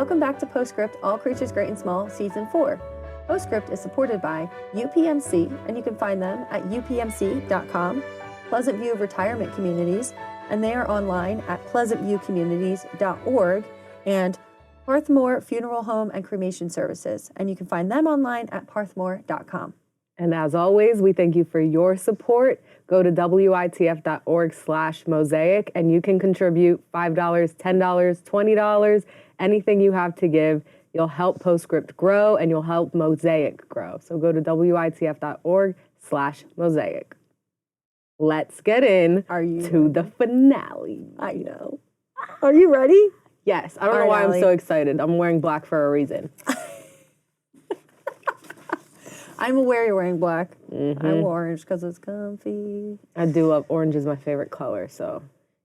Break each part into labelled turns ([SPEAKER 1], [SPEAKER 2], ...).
[SPEAKER 1] Welcome back to Postscript, All Creatures Great and Small, Season 4. Postscript is supported by UPMC, and you can find them at upmc.com, Pleasant View Retirement Communities, and they are online at pleasantviewcommunities.org, and Parthmore Funeral Home and Cremation Services, and you can find them online at parthmore.com.
[SPEAKER 2] And as always, we thank you for your support. Go to witf.org/mosaic and you can contribute $5, $10, $20, anything you have to give. You'll help Postscript grow and you'll help Mosaic grow. So go to witf.org/mosaic. Let's get in to the finale.
[SPEAKER 1] I know. Are you ready?
[SPEAKER 2] Yes. I don't know why I'm so excited. I'm wearing black for a reason.
[SPEAKER 1] I'm aware you're wearing black. Mm-hmm. I wore orange because it's comfy.
[SPEAKER 2] I do love orange is my favorite color, so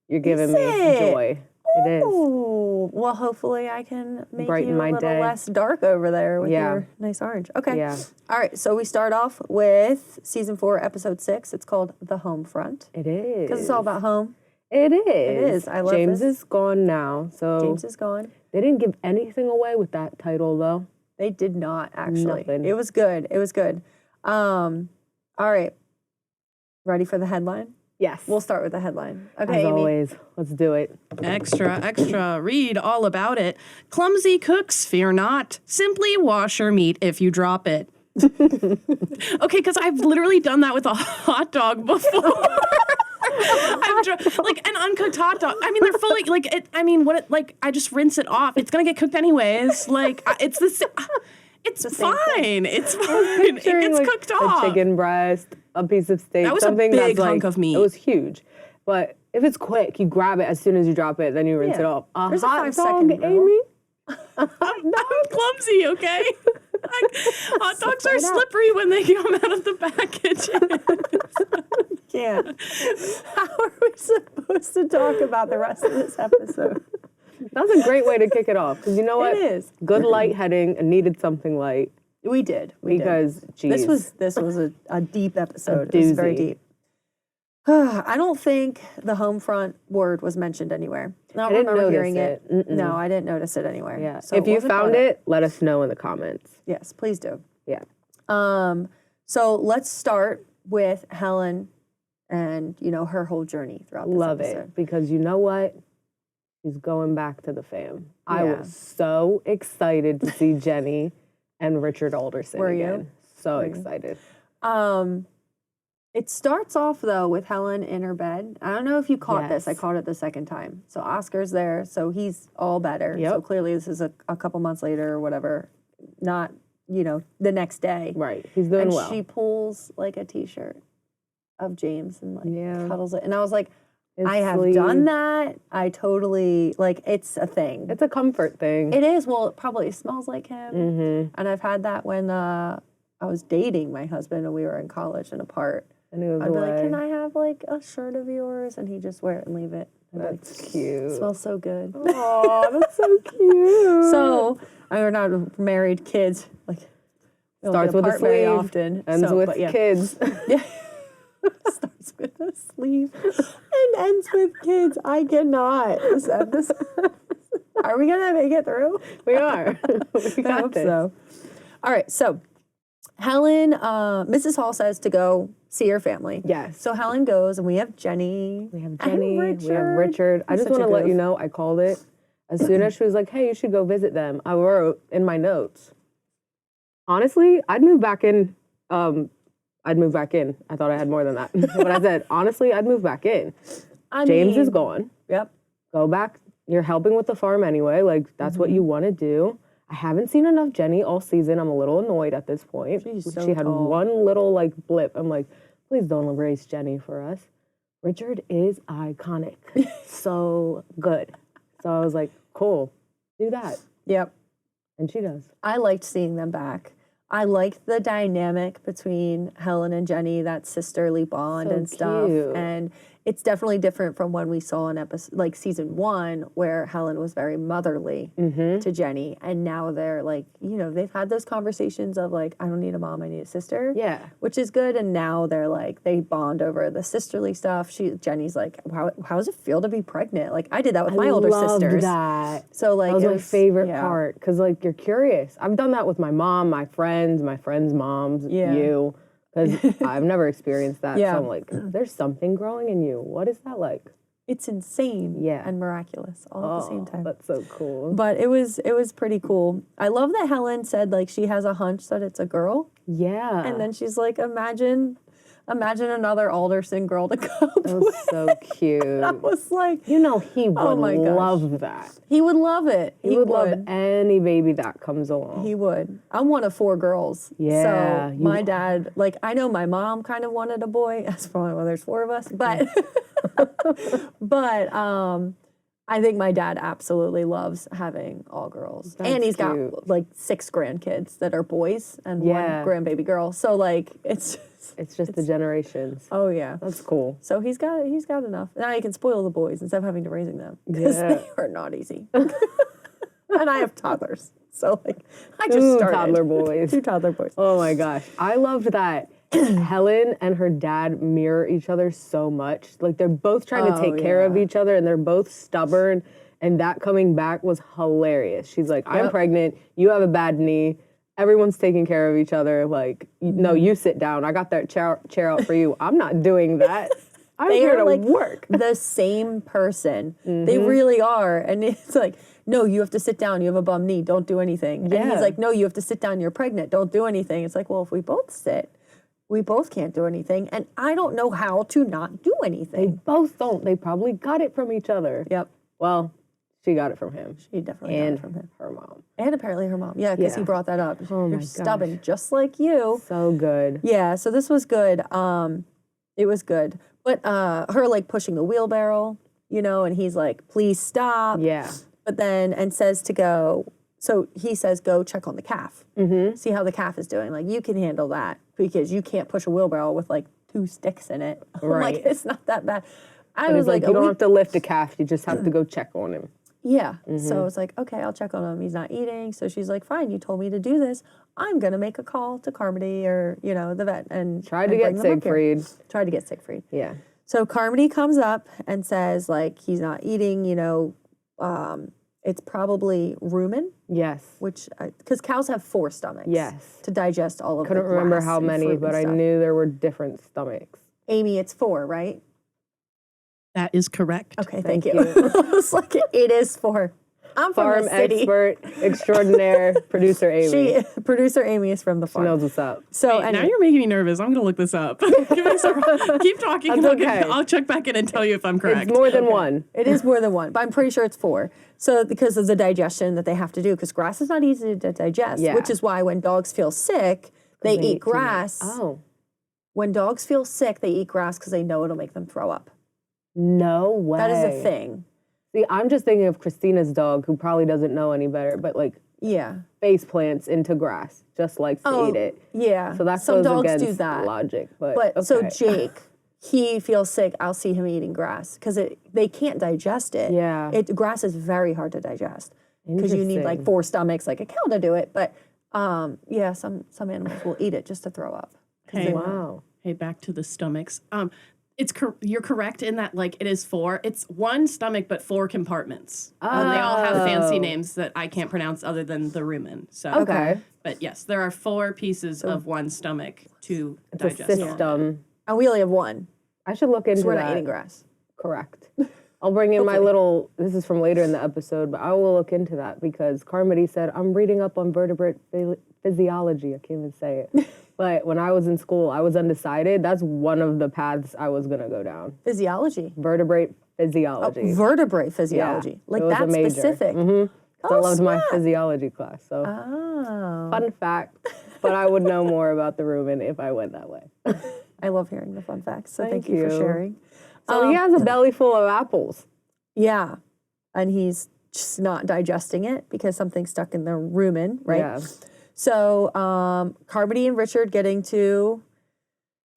[SPEAKER 2] you're giving me joy. It is.
[SPEAKER 1] Well, hopefully I can make
[SPEAKER 2] brighten
[SPEAKER 1] you a
[SPEAKER 2] my
[SPEAKER 1] little
[SPEAKER 2] day.
[SPEAKER 1] Less dark over there with your nice orange. Okay.
[SPEAKER 2] Yeah.
[SPEAKER 1] All right, so we start off with Season 4, Episode 6. It's called The Home Front.
[SPEAKER 2] It is.
[SPEAKER 1] Because it's all about home.
[SPEAKER 2] It is.
[SPEAKER 1] It is. I love
[SPEAKER 2] James
[SPEAKER 1] this.
[SPEAKER 2] is gone now, so...
[SPEAKER 1] James is gone.
[SPEAKER 2] They didn't give anything away with that title, though.
[SPEAKER 1] They did not, actually.
[SPEAKER 2] Nothing.
[SPEAKER 1] It was good. It was good. All right. Ready for the headline?
[SPEAKER 2] Yes.
[SPEAKER 1] We'll start with the headline. Okay,
[SPEAKER 2] As
[SPEAKER 1] Aimee.
[SPEAKER 2] always, let's do it.
[SPEAKER 3] Extra, extra, read all about it. Clumsy cooks, fear not. Simply wash your meat if you drop it. Okay, because I've literally done that with a hot dog before. Like an uncooked hot dog. I mean, they're fully I just rinse it off. It's gonna get cooked anyways. Like it's the same. It's fine. It's fine. It gets cooked off.
[SPEAKER 2] A chicken breast, a piece of steak.
[SPEAKER 3] That was
[SPEAKER 2] something
[SPEAKER 3] a big
[SPEAKER 2] that's
[SPEAKER 3] hunk of meat.
[SPEAKER 2] It was huge. But if it's quick, you grab it as soon as you drop it, then you rinse it off.
[SPEAKER 1] There's
[SPEAKER 2] hot
[SPEAKER 1] a 5
[SPEAKER 2] dog,
[SPEAKER 1] second rule.
[SPEAKER 2] Aimee?
[SPEAKER 3] I'm clumsy, okay? Hot dogs are slippery when they come out of the package.
[SPEAKER 1] Can't. How are we supposed to talk about the rest of this episode?
[SPEAKER 2] That's a great way to kick it off. Because you know what?
[SPEAKER 1] It is.
[SPEAKER 2] Good light heading and needed something light.
[SPEAKER 1] We did.
[SPEAKER 2] Because, geez.
[SPEAKER 1] This was a deep episode.
[SPEAKER 2] A
[SPEAKER 1] It was very
[SPEAKER 2] doozy.
[SPEAKER 1] deep. I don't think the home front word was mentioned anywhere. I
[SPEAKER 2] didn't
[SPEAKER 1] remember
[SPEAKER 2] notice
[SPEAKER 1] hearing
[SPEAKER 2] it.
[SPEAKER 1] No, I didn't notice it anywhere.
[SPEAKER 2] Yeah.
[SPEAKER 1] So
[SPEAKER 2] if you
[SPEAKER 1] wasn't
[SPEAKER 2] found
[SPEAKER 1] brought up.
[SPEAKER 2] it, let us know in the comments.
[SPEAKER 1] Yes, please do.
[SPEAKER 2] Yeah.
[SPEAKER 1] So let's start with Helen and, her whole journey throughout this
[SPEAKER 2] Love
[SPEAKER 1] episode.
[SPEAKER 2] it. Because you know what? She's going back to the fam. I
[SPEAKER 1] Yeah.
[SPEAKER 2] was so excited to see Jenny and Richard Alderson
[SPEAKER 1] Were you?
[SPEAKER 2] again. So excited.
[SPEAKER 1] It starts off, though, with Helen in her bed. I don't know if you caught this. I
[SPEAKER 2] Yes.
[SPEAKER 1] caught it the second time. So Oscar's there, so he's all better.
[SPEAKER 2] Yep.
[SPEAKER 1] So clearly this is a couple months later or whatever, not, the next day.
[SPEAKER 2] Right. He's doing
[SPEAKER 1] And
[SPEAKER 2] well.
[SPEAKER 1] she pulls, like, a T-shirt of James and,
[SPEAKER 2] Yeah.
[SPEAKER 1] cuddles it. And I was like,
[SPEAKER 2] His
[SPEAKER 1] I have
[SPEAKER 2] sleeve.
[SPEAKER 1] done that. I totally, it's a thing.
[SPEAKER 2] It's a comfort thing.
[SPEAKER 1] It is. Well, it probably smells like him.
[SPEAKER 2] Mm-hmm.
[SPEAKER 1] And I've had that when I was dating my husband and we were in college and apart.
[SPEAKER 2] And he was
[SPEAKER 1] I'd be like,
[SPEAKER 2] away.
[SPEAKER 1] can I have a shirt of yours? And he'd just wear it and leave it. I'd be like,
[SPEAKER 2] That's cute.
[SPEAKER 1] it smells so good.
[SPEAKER 2] Aw, that's so cute.
[SPEAKER 1] So we're not married, kids. We don't
[SPEAKER 2] Starts
[SPEAKER 1] get
[SPEAKER 2] with a
[SPEAKER 1] apart very
[SPEAKER 2] sleeve,
[SPEAKER 1] often.
[SPEAKER 2] ends with
[SPEAKER 1] but yeah.
[SPEAKER 2] kids.
[SPEAKER 1] Yeah. Starts with a sleeve and ends with kids. I cannot. This episode. Are we gonna make it through?
[SPEAKER 2] We are. We got
[SPEAKER 1] I hope
[SPEAKER 2] this.
[SPEAKER 1] so. All right, so Helen, Mrs. Hall says to go see her family.
[SPEAKER 2] Yes.
[SPEAKER 1] So Helen goes, and we have Jenny.
[SPEAKER 2] We have
[SPEAKER 1] and
[SPEAKER 2] Jenny. We have Richard. I
[SPEAKER 1] He's
[SPEAKER 2] just
[SPEAKER 1] such
[SPEAKER 2] want
[SPEAKER 1] a
[SPEAKER 2] to let you
[SPEAKER 1] goof.
[SPEAKER 2] know, I called it. As soon as she was like, hey, you should go visit them, I wrote in my notes, honestly, I'd move back in. I thought I had more than that. But I said, honestly, I'd move back in. James is gone.
[SPEAKER 1] Yep.
[SPEAKER 2] Go back. You're helping with the farm anyway. That's what you want to do. I haven't seen enough Jenny all season. I'm a little annoyed at this point.
[SPEAKER 1] She's so
[SPEAKER 2] she had
[SPEAKER 1] tall.
[SPEAKER 2] one little blip. I'm like, please don't erase Jenny for us. Richard is iconic. So good. So I was like, cool, do that.
[SPEAKER 1] Yep.
[SPEAKER 2] And she does.
[SPEAKER 1] I liked seeing them back. I liked the dynamic between Helen and Jenny, that sisterly bond
[SPEAKER 2] So
[SPEAKER 1] and stuff.
[SPEAKER 2] cute.
[SPEAKER 1] And it's definitely different from when we saw an episode, like season 1, where Helen was very motherly to Jenny. And now they're like, you know, they've had those conversations of like, I don't need a mom, I need a sister.
[SPEAKER 2] Yeah.
[SPEAKER 1] Which is good. And now they're like, they bond over the sisterly stuff. Jenny's like, how does it feel to be pregnant? Like, I did that with my older sisters.
[SPEAKER 2] That.
[SPEAKER 1] So like,
[SPEAKER 2] That was my favorite
[SPEAKER 1] yeah.
[SPEAKER 2] part. Because like, you're curious. I've done that with my mom, my friends' moms, you. Because I've never experienced that.
[SPEAKER 1] Yeah.
[SPEAKER 2] So I'm like, there's something growing in you. What is that like?
[SPEAKER 1] It's insane
[SPEAKER 2] Yeah.
[SPEAKER 1] and miraculous all at the same time.
[SPEAKER 2] That's so cool.
[SPEAKER 1] But it was pretty cool. I love that Helen said like she has a hunch that it's a girl.
[SPEAKER 2] Yeah.
[SPEAKER 1] And then she's like, imagine another Alderson girl to come.
[SPEAKER 2] That was so cute.
[SPEAKER 1] I was like,
[SPEAKER 2] You know, he would
[SPEAKER 1] my gosh.
[SPEAKER 2] love that.
[SPEAKER 1] he would love it.
[SPEAKER 2] He would love any baby that comes along.
[SPEAKER 1] He would. I'm one of 4 girls.
[SPEAKER 2] Yeah,
[SPEAKER 1] So
[SPEAKER 2] you
[SPEAKER 1] my
[SPEAKER 2] are.
[SPEAKER 1] dad, like, I know my mom kind of wanted a boy. That's probably why there's 4 of us. But, I think my dad absolutely loves having all girls.
[SPEAKER 2] That's
[SPEAKER 1] and he's
[SPEAKER 2] cute.
[SPEAKER 1] got like 6 grandkids that are boys and
[SPEAKER 2] Yeah.
[SPEAKER 1] 1 grandbaby girl. So like, it's
[SPEAKER 2] just the generations.
[SPEAKER 1] oh yeah.
[SPEAKER 2] That's cool.
[SPEAKER 1] So he's got enough. Now he can spoil the boys instead of having to raising them because
[SPEAKER 2] Yeah.
[SPEAKER 1] they are not easy. And I have toddlers, so like I just
[SPEAKER 2] 2
[SPEAKER 1] started.
[SPEAKER 2] toddler boys.
[SPEAKER 1] 2 toddler boys.
[SPEAKER 2] Oh my gosh. I loved that Helen and her dad mirror each other so much. Like they're both trying to take care of each other and they're both stubborn. And that coming back was hilarious. She's like, I'm pregnant. You have a bad knee. Everyone's taking care of each other. Like, no, you sit down. I got that chair out for you. I'm not doing that. I'm
[SPEAKER 1] They
[SPEAKER 2] here
[SPEAKER 1] are
[SPEAKER 2] to
[SPEAKER 1] like
[SPEAKER 2] work.
[SPEAKER 1] the same person. They really are. And it's like, no, you have to sit down. You have a bum knee. Don't do anything. And
[SPEAKER 2] Yeah.
[SPEAKER 1] he's like, no, you have to sit down. You're pregnant. Don't do anything. It's like, well, if we both sit, we both can't do anything. And I don't know how to not do
[SPEAKER 2] They
[SPEAKER 1] anything.
[SPEAKER 2] both don't. They probably got it from each other.
[SPEAKER 1] Yep.
[SPEAKER 2] Well, she got it from him.
[SPEAKER 1] She definitely got
[SPEAKER 2] And
[SPEAKER 1] it from him.
[SPEAKER 2] her mom.
[SPEAKER 1] And apparently her mom. Yeah, because he
[SPEAKER 2] Yeah.
[SPEAKER 1] brought that up.
[SPEAKER 2] Oh my
[SPEAKER 1] You're
[SPEAKER 2] gosh.
[SPEAKER 1] stubborn, just like you.
[SPEAKER 2] So good.
[SPEAKER 1] Yeah, so this was good. It was good. But her like pushing the wheelbarrow, you know, and he's like, please stop.
[SPEAKER 2] Yeah.
[SPEAKER 1] But then, and says to go, so he says, go check on the calf. See how the calf is doing. Like, you can handle that because you can't push a wheelbarrow with like 2 sticks in it.
[SPEAKER 2] Right.
[SPEAKER 1] Like, it's not that bad. I
[SPEAKER 2] But
[SPEAKER 1] was
[SPEAKER 2] it's like,
[SPEAKER 1] like,
[SPEAKER 2] you don't have to lift a calf. You just have to go check on him.
[SPEAKER 1] yeah. So it's like, okay, I'll check on him. He's not eating. So she's like, fine, you told me to do this. I'm going to make a call to Carmody or, you know, the vet and
[SPEAKER 2] Tried to
[SPEAKER 1] and
[SPEAKER 2] get
[SPEAKER 1] bring them up here.
[SPEAKER 2] Siegfried.
[SPEAKER 1] Tried to get Siegfried.
[SPEAKER 2] Yeah.
[SPEAKER 1] So Carmody comes up and says, like, he's not eating, you know, it's probably rumen,
[SPEAKER 2] Yes.
[SPEAKER 1] which, because cows have 4 stomachs.
[SPEAKER 2] Yes.
[SPEAKER 1] To digest all of
[SPEAKER 2] Couldn't
[SPEAKER 1] the
[SPEAKER 2] remember
[SPEAKER 1] grass
[SPEAKER 2] how
[SPEAKER 1] and
[SPEAKER 2] many,
[SPEAKER 1] fruit
[SPEAKER 2] but
[SPEAKER 1] and
[SPEAKER 2] I
[SPEAKER 1] stuff.
[SPEAKER 2] knew there were different stomachs.
[SPEAKER 1] Aimee, it's 4, right?
[SPEAKER 3] That is correct.
[SPEAKER 1] Okay, thank
[SPEAKER 2] Thank
[SPEAKER 1] you.
[SPEAKER 2] you.
[SPEAKER 1] I was like, it is 4. I'm from
[SPEAKER 2] Farm
[SPEAKER 1] the city.
[SPEAKER 2] expert extraordinaire, producer Amy.
[SPEAKER 1] Producer Aimee is from the farm.
[SPEAKER 2] Knows what's up.
[SPEAKER 1] So
[SPEAKER 3] Now you're making me nervous. I'm gonna look this up. Keep talking. And
[SPEAKER 2] That's okay.
[SPEAKER 3] I'll check back in and tell you if I'm correct.
[SPEAKER 2] It's more than one.
[SPEAKER 1] it is more than 1, but I'm pretty sure it's 4. So because of the digestion that they have to do, because grass is not easy to digest,
[SPEAKER 2] Yeah.
[SPEAKER 1] which is why when dogs feel sick, they
[SPEAKER 2] They
[SPEAKER 1] eat
[SPEAKER 2] eat too much.
[SPEAKER 1] grass.
[SPEAKER 2] Oh.
[SPEAKER 1] When dogs feel sick, they eat grass because they know it'll make them throw up.
[SPEAKER 2] No way.
[SPEAKER 1] That is a thing.
[SPEAKER 2] See, I'm just thinking of Christina's dog, who probably doesn't know any better, but like
[SPEAKER 1] Yeah.
[SPEAKER 2] face plants into grass, just likes to eat it.
[SPEAKER 1] Yeah.
[SPEAKER 2] So that
[SPEAKER 1] Some
[SPEAKER 2] goes
[SPEAKER 1] dogs
[SPEAKER 2] against
[SPEAKER 1] do that.
[SPEAKER 2] logic. But
[SPEAKER 1] But so
[SPEAKER 2] okay.
[SPEAKER 1] Jake, he feels sick. I'll see him eating grass because they can't digest it.
[SPEAKER 2] Yeah.
[SPEAKER 1] Grass is very hard to digest because you need like
[SPEAKER 2] Interesting.
[SPEAKER 1] 4 stomachs, like a cow, to do it. But yeah, some animals will eat it just to throw up.
[SPEAKER 3] Hey,
[SPEAKER 2] Wow.
[SPEAKER 3] hey, back to the stomachs. You're correct in that like it is 4. It's 1 stomach but 4 compartments. And they all have fancy
[SPEAKER 2] Oh.
[SPEAKER 3] names that I can't pronounce other than the rumen. So
[SPEAKER 2] Okay.
[SPEAKER 3] But yes, there are 4 pieces of 1 stomach to
[SPEAKER 2] It's a
[SPEAKER 3] digest.
[SPEAKER 2] system.
[SPEAKER 1] And we only have 1.
[SPEAKER 2] I should look into
[SPEAKER 1] So we're
[SPEAKER 2] that.
[SPEAKER 1] not eating grass.
[SPEAKER 2] Correct. I'll bring in my little, this is from later in the episode, but I will look into that because Carmody said, I'm reading up on vertebrate physiology. I can't even say it. But when I was in school, I was undecided. That's one of the paths I was going to go down.
[SPEAKER 1] Physiology.
[SPEAKER 2] Vertebrate physiology.
[SPEAKER 1] Vertebrate physiology.
[SPEAKER 2] Yeah,
[SPEAKER 1] Like
[SPEAKER 2] it was a
[SPEAKER 1] that's
[SPEAKER 2] major.
[SPEAKER 1] specific.
[SPEAKER 2] So I
[SPEAKER 1] Oh,
[SPEAKER 2] loved my
[SPEAKER 1] snap.
[SPEAKER 2] physiology class. So
[SPEAKER 1] Oh.
[SPEAKER 2] fun fact, but I would know more about the rumen if I went that way.
[SPEAKER 1] I love hearing the fun facts. So thank
[SPEAKER 2] Thank
[SPEAKER 1] you for
[SPEAKER 2] you.
[SPEAKER 1] sharing.
[SPEAKER 2] So he has a belly full of apples.
[SPEAKER 1] Yeah. And he's just not digesting it because something's stuck in the rumen, right?
[SPEAKER 2] Yeah.
[SPEAKER 1] So Carmody and Richard getting to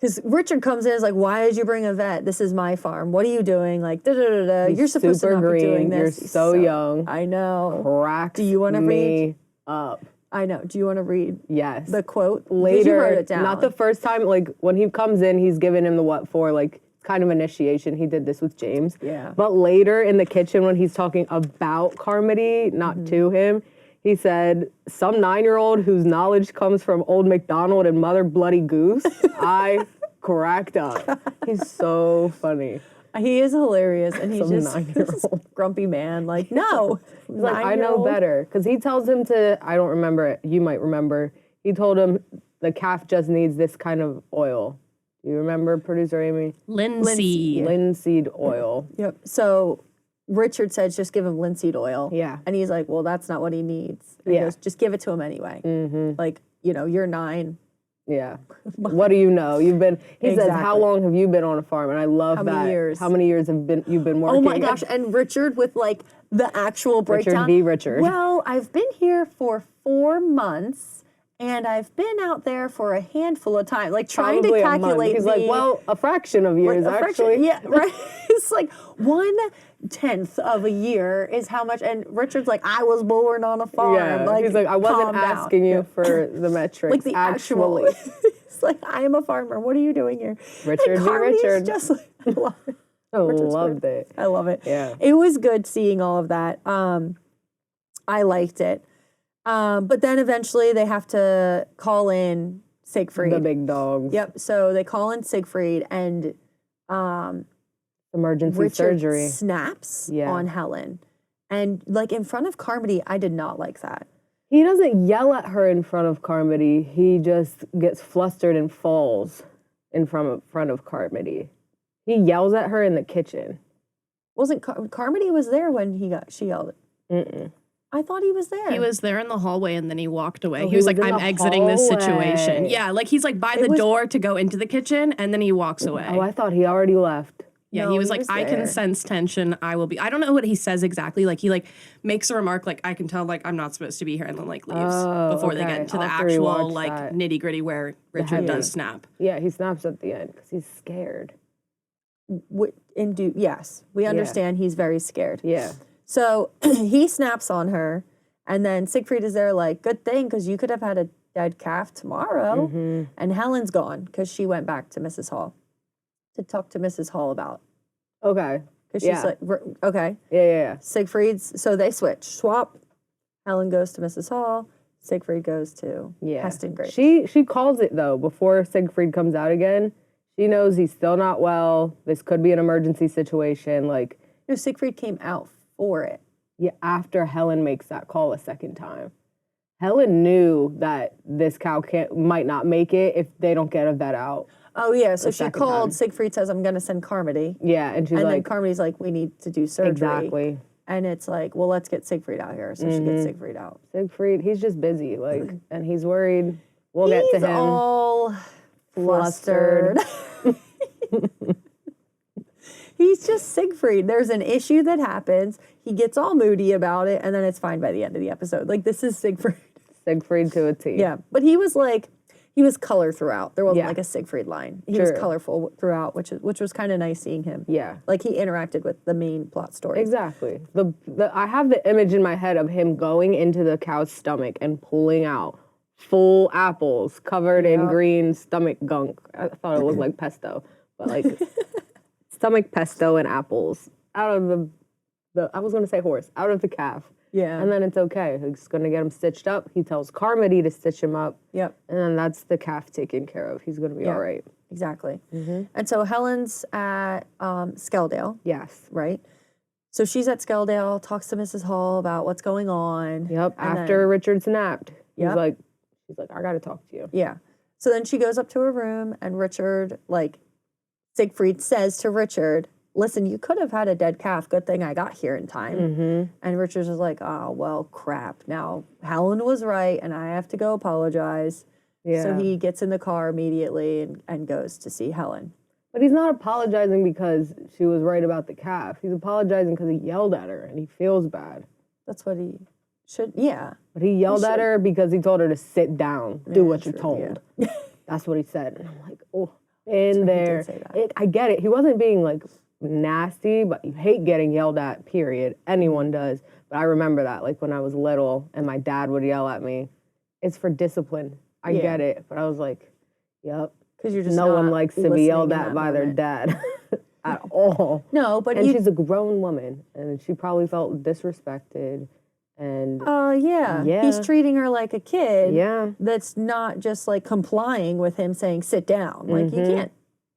[SPEAKER 1] Because Richard comes in and is like, why did you bring a vet? This is my farm. What are you doing? Like, da-da-da-da. You're supposed to
[SPEAKER 2] super
[SPEAKER 1] not be doing
[SPEAKER 2] green.
[SPEAKER 1] this.
[SPEAKER 2] You're so young.
[SPEAKER 1] I know.
[SPEAKER 2] Cracks
[SPEAKER 1] Do you want to read?
[SPEAKER 2] me up.
[SPEAKER 1] I know. Do you want to read
[SPEAKER 2] Yes.
[SPEAKER 1] the quote?
[SPEAKER 2] Later,
[SPEAKER 1] You wrote it down.
[SPEAKER 2] not the first time, like when he comes in, he's giving him the what for, like kind of initiation. He did this with James.
[SPEAKER 1] Yeah.
[SPEAKER 2] But later in the kitchen when he's talking about Carmody, not to him, he said, some 9-year-old whose knowledge comes from Old MacDonald and Mother Bloody Goose. I cracked up. He's so funny.
[SPEAKER 1] He is hilarious, and he's
[SPEAKER 2] Some
[SPEAKER 1] just
[SPEAKER 2] 9-year-old.
[SPEAKER 1] this grumpy man. Like, no.
[SPEAKER 2] He's like, I know better. Because he tells him to, I don't remember it, you might remember, he told him the calf just needs this kind of oil. Do you remember, producer Aimee?
[SPEAKER 3] Linseed.
[SPEAKER 2] Linseed oil.
[SPEAKER 1] Yep. So Richard says, just give him linseed oil.
[SPEAKER 2] Yeah.
[SPEAKER 1] And he's like, well, that's not what he needs. And he goes, just give it to him anyway. Like, you're 9.
[SPEAKER 2] Yeah. What do you know? He says, how
[SPEAKER 1] Exactly.
[SPEAKER 2] long have you been on a farm? And I love
[SPEAKER 1] How
[SPEAKER 2] that.
[SPEAKER 1] many years?
[SPEAKER 2] How many years have you been working?
[SPEAKER 1] Oh my gosh. And Richard with like the actual breakdown.
[SPEAKER 2] V. Richard.
[SPEAKER 1] Well, I've been here for 4 months and I've been out there for a handful of time. Like trying
[SPEAKER 2] Probably
[SPEAKER 1] to
[SPEAKER 2] a month.
[SPEAKER 1] calculate.
[SPEAKER 2] He's like, well, a fraction of years,
[SPEAKER 1] a fraction-
[SPEAKER 2] actually.
[SPEAKER 1] Yeah, right. It's like 1/10 of a year is how much. And Richard's like, I was born on a farm.
[SPEAKER 2] Yeah.
[SPEAKER 1] Like,
[SPEAKER 2] He's like, I wasn't
[SPEAKER 1] calm down.
[SPEAKER 2] asking you for the metrics.
[SPEAKER 1] Like the
[SPEAKER 2] actually.
[SPEAKER 1] actual. It's like, I am a farmer. What are you doing here?
[SPEAKER 2] Richard
[SPEAKER 1] And
[SPEAKER 2] V.
[SPEAKER 1] Carmedy's
[SPEAKER 2] Richard.
[SPEAKER 1] just like, I love it.
[SPEAKER 2] I loved it.
[SPEAKER 1] I love it.
[SPEAKER 2] Yeah.
[SPEAKER 1] It was good seeing all of that. I liked it. But then eventually they have to call in Siegfried.
[SPEAKER 2] The big dogs.
[SPEAKER 1] Yep. So they call in Siegfried and
[SPEAKER 2] Emergency
[SPEAKER 1] Richard
[SPEAKER 2] surgery.
[SPEAKER 1] snaps
[SPEAKER 2] Yeah.
[SPEAKER 1] on Helen. And like in front of Carmody, I did not like that.
[SPEAKER 2] He doesn't yell at her in front of Carmody. He just gets flustered and falls in front of Carmody. He yells at her in the kitchen.
[SPEAKER 1] Wasn't Carmody was there when she yelled?
[SPEAKER 2] Mm-mm.
[SPEAKER 1] I thought he was there.
[SPEAKER 3] He was there in the hallway and then he walked away.
[SPEAKER 2] Oh,
[SPEAKER 3] he was
[SPEAKER 2] he
[SPEAKER 3] like,
[SPEAKER 2] was in
[SPEAKER 3] I'm
[SPEAKER 2] the
[SPEAKER 3] exiting this situation.
[SPEAKER 2] hallway.
[SPEAKER 3] Yeah, like he's like by the door to go into the kitchen and then he walks away.
[SPEAKER 2] Oh, I thought he already left.
[SPEAKER 3] Yeah,
[SPEAKER 1] No,
[SPEAKER 3] he was
[SPEAKER 1] he
[SPEAKER 3] like,
[SPEAKER 1] was
[SPEAKER 3] I
[SPEAKER 1] there.
[SPEAKER 3] can sense tension. I will be. I don't know what he says exactly. Like he like makes a remark like I can tell like I'm not supposed to be here and then like leaves
[SPEAKER 2] Oh,
[SPEAKER 3] before they
[SPEAKER 2] okay.
[SPEAKER 3] get into the
[SPEAKER 2] I'll have to
[SPEAKER 3] actual
[SPEAKER 2] rewatch
[SPEAKER 3] like
[SPEAKER 2] that.
[SPEAKER 3] nitty gritty where Richard
[SPEAKER 2] heavy.
[SPEAKER 3] does snap.
[SPEAKER 2] Yeah, he snaps at the end because he's scared.
[SPEAKER 1] Yes, we understand he's very scared.
[SPEAKER 2] Yeah.
[SPEAKER 1] So he snaps on her, and then Siegfried is there like, good thing, because you could have had a dead calf tomorrow.
[SPEAKER 2] Mm-hmm.
[SPEAKER 1] And Helen's gone because she went back to Mrs. Hall to talk to Mrs. Hall about.
[SPEAKER 2] Okay.
[SPEAKER 1] Because she's
[SPEAKER 2] Yeah.
[SPEAKER 1] like, okay.
[SPEAKER 2] Yeah.
[SPEAKER 1] Siegfried's, so they swap. Helen goes to Mrs. Hall. Siegfried goes to
[SPEAKER 2] Yeah.
[SPEAKER 1] Heston Grace.
[SPEAKER 2] She calls it though before Siegfried comes out again. She knows he's still not well. This could be an emergency situation. Like,
[SPEAKER 1] No, Siegfried came out for it.
[SPEAKER 2] yeah, after Helen makes that call a second time. Helen knew that this cow might not make it if they don't get a vet out.
[SPEAKER 1] Oh, yeah. So
[SPEAKER 2] The
[SPEAKER 1] she
[SPEAKER 2] second
[SPEAKER 1] called.
[SPEAKER 2] time.
[SPEAKER 1] Siegfried says, I'm going to send Carmody.
[SPEAKER 2] Yeah, and she's
[SPEAKER 1] And then
[SPEAKER 2] like,
[SPEAKER 1] Carmody's like, we need to do surgery.
[SPEAKER 2] exactly.
[SPEAKER 1] And it's like, well, let's get Siegfried out here. So she gets Siegfried out.
[SPEAKER 2] Siegfried, he's just busy, like, and he's worried. We'll get to
[SPEAKER 1] He's
[SPEAKER 2] him.
[SPEAKER 1] all
[SPEAKER 2] Flustered.
[SPEAKER 1] flustered. He's just Siegfried. There's an issue that happens. He gets all moody about it, and then it's fine by the end of the episode. Like, this is Siegfried.
[SPEAKER 2] Siegfried to a T.
[SPEAKER 1] Yeah. But he was like, he was color throughout. There wasn't
[SPEAKER 2] Yeah.
[SPEAKER 1] like a Siegfried line. He was
[SPEAKER 2] True.
[SPEAKER 1] colorful throughout, which was kind of nice seeing him.
[SPEAKER 2] Yeah.
[SPEAKER 1] Like, he interacted with the main plot story.
[SPEAKER 2] Exactly. I have the image in my head of him going into the cow's stomach and pulling out full apples covered in green stomach gunk. I thought it looked like pesto, but like stomach pesto and apples out of the I was gonna say horse, out of the calf.
[SPEAKER 1] Yeah.
[SPEAKER 2] And then it's okay. He's gonna get him stitched up. He tells Carmody to stitch him up.
[SPEAKER 1] Yep.
[SPEAKER 2] And then that's the calf taken care of. He's gonna be all right.
[SPEAKER 1] Exactly. And so Helen's at Skeldale,
[SPEAKER 2] Yes.
[SPEAKER 1] right? So she's at Skeldale, talks to Mrs. Hall about what's going on.
[SPEAKER 2] Yep.
[SPEAKER 1] and
[SPEAKER 2] After
[SPEAKER 1] then-
[SPEAKER 2] Richard snapped.
[SPEAKER 1] Yep.
[SPEAKER 2] She's like, I gotta talk to you.
[SPEAKER 1] Yeah. So then she goes up to her room, and Richard, like, Siegfried says to Richard, listen, you could have had a dead calf. Good thing I got here in time. And Richard's just like, oh, well, crap. Now, Helen was right, and I have to go apologize.
[SPEAKER 2] Yeah.
[SPEAKER 1] So he gets in the car immediately and goes to see Helen.
[SPEAKER 2] But he's not apologizing because she was right about the calf. He's apologizing because he yelled at her and he feels bad.
[SPEAKER 1] That's what he should, yeah.
[SPEAKER 2] But he yelled at her because he told her to sit down, do what you're
[SPEAKER 1] true,
[SPEAKER 2] told. That's what he said. And I'm like, oh. in there.
[SPEAKER 1] say that.
[SPEAKER 2] I get it. He wasn't being like nasty, but you hate getting yelled at, period. Anyone does. But I remember that, like when I was little and my dad would yell at me. It's for discipline. I get it. But I was like, yep.
[SPEAKER 1] Because you're just
[SPEAKER 2] no one
[SPEAKER 1] not
[SPEAKER 2] likes to be
[SPEAKER 1] listening
[SPEAKER 2] yelled
[SPEAKER 1] in
[SPEAKER 2] at
[SPEAKER 1] that
[SPEAKER 2] by their
[SPEAKER 1] moment.
[SPEAKER 2] dad at all.
[SPEAKER 1] No, but
[SPEAKER 2] And she's a grown woman, and she probably felt disrespected. And
[SPEAKER 1] yeah, he's treating her like a kid.
[SPEAKER 2] Yeah.
[SPEAKER 1] That's not just like complying with him saying sit down. Like you can't.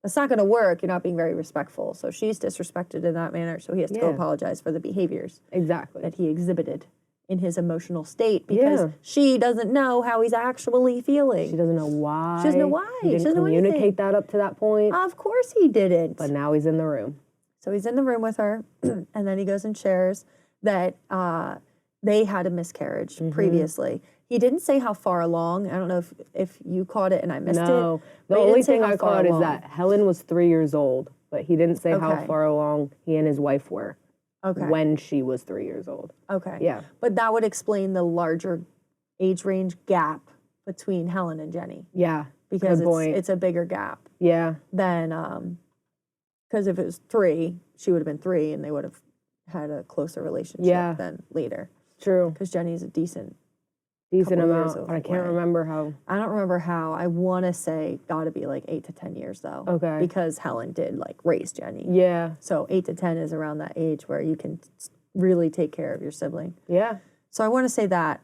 [SPEAKER 1] It's not going to work. You're not being very respectful. So she's disrespected in that manner. So he has to go apologize for the behaviors
[SPEAKER 2] Exactly.
[SPEAKER 1] that he exhibited in his emotional state because she doesn't know how he's actually feeling.
[SPEAKER 2] She doesn't know why.
[SPEAKER 1] She doesn't know why.
[SPEAKER 2] He
[SPEAKER 1] She
[SPEAKER 2] didn't
[SPEAKER 1] doesn't know anything.
[SPEAKER 2] communicate that up to that point.
[SPEAKER 1] Of course he didn't.
[SPEAKER 2] But now he's in the room.
[SPEAKER 1] So he's in the room with her, and then he goes and shares that they had a miscarriage previously. He didn't say how far along. I don't know if you caught it and I missed it.
[SPEAKER 2] No. The
[SPEAKER 1] but he
[SPEAKER 2] only
[SPEAKER 1] didn't say
[SPEAKER 2] thing
[SPEAKER 1] how
[SPEAKER 2] I
[SPEAKER 1] far
[SPEAKER 2] caught is
[SPEAKER 1] along.
[SPEAKER 2] that Helen was 3 years old, but he didn't say how
[SPEAKER 1] Okay.
[SPEAKER 2] far along he and his wife were when she was 3 years old.
[SPEAKER 1] Okay.
[SPEAKER 2] Yeah.
[SPEAKER 1] But that would explain the larger age range gap between Helen and Jenny
[SPEAKER 2] Yeah.
[SPEAKER 1] because
[SPEAKER 2] Good point.
[SPEAKER 1] it's a bigger gap
[SPEAKER 2] Yeah.
[SPEAKER 1] than because if it was 3, she would have been 3 and they would have had a closer relationship than later.
[SPEAKER 2] True.
[SPEAKER 1] Because Jenny's a decent
[SPEAKER 2] Decent
[SPEAKER 1] couple years
[SPEAKER 2] amount, but I can't
[SPEAKER 1] away.
[SPEAKER 2] remember how.
[SPEAKER 1] I don't remember how. I want to say got to be like 8 to 10 years though.
[SPEAKER 2] Okay.
[SPEAKER 1] Because Helen did like raise Jenny.
[SPEAKER 2] Yeah.
[SPEAKER 1] So 8 to 10 is around that age where you can really take care of your sibling.
[SPEAKER 2] Yeah.
[SPEAKER 1] So I want to say that.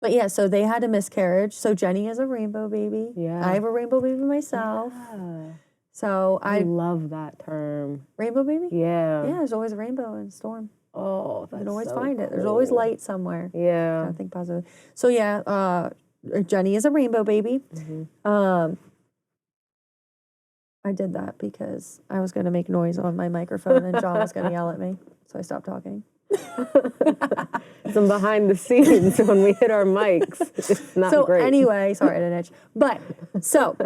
[SPEAKER 1] But yeah, so they had a miscarriage. So Jenny is a rainbow baby.
[SPEAKER 2] Yeah.
[SPEAKER 1] I have a rainbow baby myself.
[SPEAKER 2] Yeah.
[SPEAKER 1] So
[SPEAKER 2] I love that term.
[SPEAKER 1] rainbow baby?
[SPEAKER 2] Yeah.
[SPEAKER 1] Yeah, there's always a rainbow in a storm.
[SPEAKER 2] Oh,
[SPEAKER 1] You
[SPEAKER 2] that's
[SPEAKER 1] can always
[SPEAKER 2] so
[SPEAKER 1] find it. There's always
[SPEAKER 2] cool.
[SPEAKER 1] light somewhere.
[SPEAKER 2] Yeah.
[SPEAKER 1] I think positive. So yeah, Jenny is a rainbow baby. I did that because I was going to make noise on my microphone and Jon was going to yell at me. So I stopped talking.
[SPEAKER 2] Some behind the scenes when we hit our mics. It's not
[SPEAKER 1] So
[SPEAKER 2] great.
[SPEAKER 1] anyway, sorry, I didn't itch. But so